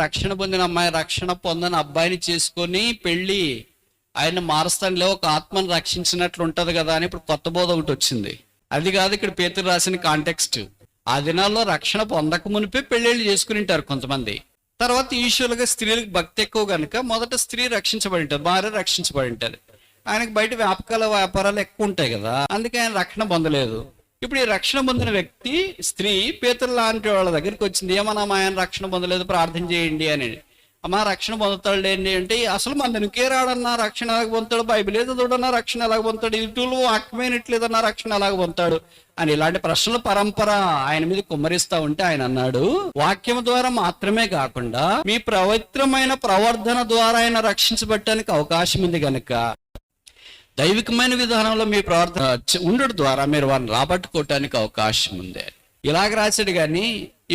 రక్షణ పొందిన అమ్మాయి రక్షణ పొందని అబ్బాయిని చేసుకొని పెళ్ళి ఆయన మారుస్తానులే, ఒక ఆత్మను రక్షించినట్లు ఉంటది కదా అని ఇప్పుడు కొత్త బోధ ఒకటి వచ్చింది. అది కాదు ఇక్కడ పేతురు రాసిన కాంటెక్స్ట్. ఆ దినాల్లో రక్షణ పొందక మునిపే పెళ్ళిళ్ళు చేసుకుని ఉంటారు కొంతమంది. తర్వాత ఈశ్వరులుగా స్త్రీలకు భక్తి ఎక్కువ కనుక మొదట స్త్రీ రక్షించబడి ఉంటారు, భార్య రక్షించబడి ఉంటారు. ఆయనకు బయట వ్యాపారాలు ఎక్కువ ఉంటాయి కదా, అందుకే ఆయన రక్షణ పొందలేదు. ఇప్పుడు ఈ రక్షణ పొందిన వ్యక్తి స్త్రీ పేతురు లాంటి వాళ్ళ దగ్గరికి వచ్చింది, ఏమన్నా ఆయన రక్షణ పొందలేదు, ప్రార్థన చేయండి అని. అమ్మా రక్షణ పొందుతాడు ఏంటి అంటే, అసలు మన వెనుకే రాడన్నా రక్షణ ఎలాగ పొందుతాడు, బైబిల్ ఏదో చూడన్నా రక్షణ ఎలాగ పొందుతాడు, ఇటులు వాక్యమైనట్లేదన్నా రక్షణ ఎలాగ పొందుతాడు అని ఇలాంటి ప్రశ్నల పరంపర ఆయన మీద కుమ్మరిస్తా ఉంటే ఆయన అన్నాడు, వాక్యం ద్వారా మాత్రమే కాకుండా మీ పవిత్రమైన ప్రవర్తన ద్వారా ఆయన రక్షించబడటానికి అవకాశం ఉంది కనుక దైవికమైన విధానంలో మీ ప్రవర్తన ఉండడం ద్వారా మీరు వారిని రాబట్టుకోవటానికి అవకాశం ఉంది. ఇలాగ రాశాడు. కానీ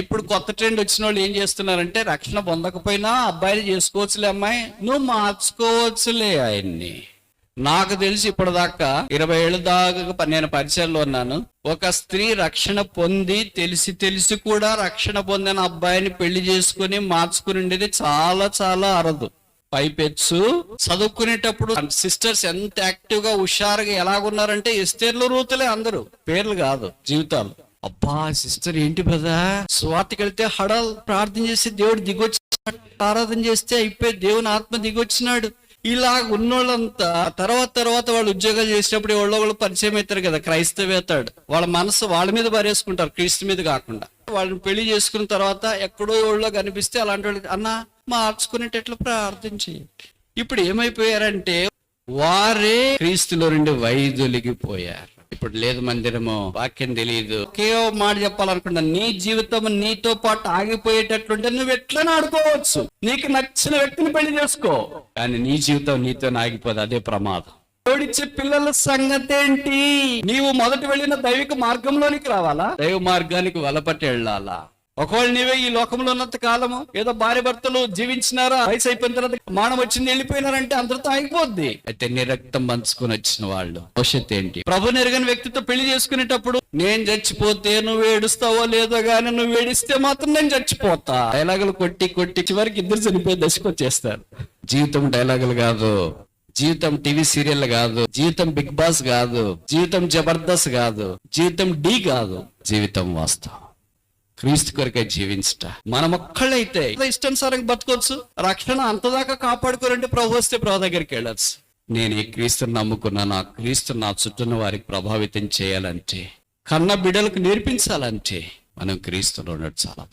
ఇప్పుడు కొత్త ట్రెండ్ వచ్చిన వాళ్ళు ఏం చేస్తున్నారంటే, రక్షణ పొందకపోయినా అబ్బాయిలు చేసుకోవచ్చులే, అమ్మాయి నువ్వు మార్చుకోవచ్చులే ఆయన్ని. నాకు తెలిసి ఇప్పటిదాకా 20 ఏళ్ళ దాకా నేను పరిచయంలో ఉన్నాను. ఒక స్త్రీ రక్షణ పొంది తెలిసి కూడా రక్షణ పొందిన అబ్బాయిని పెళ్లి చేసుకుని మార్చుకుని ఉండేది చాలా చాలా అరదు. పైపెచ్చు చదువుకునేటప్పుడు సిస్టర్స్ ఎంత యాక్టివ్ గా హుషారుగా ఎలాగున్నారంటే ఎస్తేర్లు రూతులే, అందరూ పేర్లు కాదు జీవితాలు. అబ్బా సిస్టర్ ఏంటి కదా, స్వాతికి వెళ్తే హడల్ ప్రార్థన చేసి దేవుడు దిగొచ్చినాడు, ఆరాధన చేస్తే అయిపోయి దేవుని ఆత్మ దిగొచ్చినాడు. ఇలా ఉన్నోళ్ళంతా తర్వాత వాళ్ళు ఉద్యోగాలు చేసేటప్పుడు వాళ్ళు పరిచయం అవుతారు కదా, క్రైస్తవేతాడు, వాళ్ళ మనసు వాళ్ళ మీద పారేసుకుంటారు, క్రీస్తు మీద కాకుండా. వాళ్ళని పెళ్లి చేసుకున్న తర్వాత ఎక్కడో ఎవరిలో కనిపిస్తే అలాంటి వాళ్ళు అన్న మార్చుకునేటట్లు ప్రార్థన చేయండి. ఇప్పుడు ఏమైపోయారంటే వారే క్రీస్తులో నుండి వైదొలిగిపోయారు. ఇప్పుడు లేదు మందిరము, వాక్యం తెలియదు, ఒకే మాట చెప్పాలనుకుంటా, నీ జీవితం నీతో పాటు ఆగిపోయేటట్లుంటే నువ్వు ఎట్లా ఆడుకోవచ్చు, నీకు నచ్చిన వ్యక్తిని పెళ్లి చేసుకో, కానీ నీ జీవితం నీతో ఆగిపోదు, అదే ప్రమాదం. ఓడిచ్చే పిల్లల సంగతి ఏంటి? నీవు మొదటి వెళ్ళిన దైవిక మార్గంలోనికి రావాలా, దైవ మార్గానికి వలపట్టి వెళ్ళాలా? ఒకవేళ నీవే ఈ లోకంలో ఉన్నంత కాలము ఏదో భార్య భర్తలు జీవించినారా, వయసు అయిపోయిన తర్వాత మానం వచ్చింది వెళ్ళిపోయినారంటే అందరితో ఆగిపోద్ది. అయితే నీ రక్తం పంచుకొని వచ్చిన వాళ్ళు భవిష్యత్ ఏంటి? ప్రభు నెరగని వ్యక్తితో పెళ్లి చేసుకునేటప్పుడు నేను చచ్చిపోతే నువ్వు ఏడుస్తావో లేదో గానీ నువ్వు ఏడిస్తే మాత్రం నేను చచ్చిపోతా డైలాగులు కొట్టి చివరికి ఇద్దరు చనిపోయే దశకు వచ్చేస్తారు. జీవితం డైలాగులు కాదు, జీవితం టీవీ సీరియల్ కాదు, జీవితం బిగ్ బాస్ కాదు, జీవితం జబర్దస్త్ కాదు, జీవితం డి కాదు, జీవితం వాస్తవం క్రీస్తు కొరకే జీవించట. మనం ఒక్కళ్ళైతే ఇష్టానుసారంగా బతకొచ్చు. రక్షణ అంతదాకా కాపాడుకోరంటే ప్రభు వస్తే ప్రభు దగ్గరికి వెళ్ళచ్చు. నేను ఈ క్రీస్తుని నమ్ముకున్నాను, ఆ క్రీస్తు నా చుట్టూన్న వారికి ప్రభావితం చేయాలంటే, కన్న బిడ్డలకు నేర్పించాలంటే మనం క్రీస్తులో ఉండడం చాలా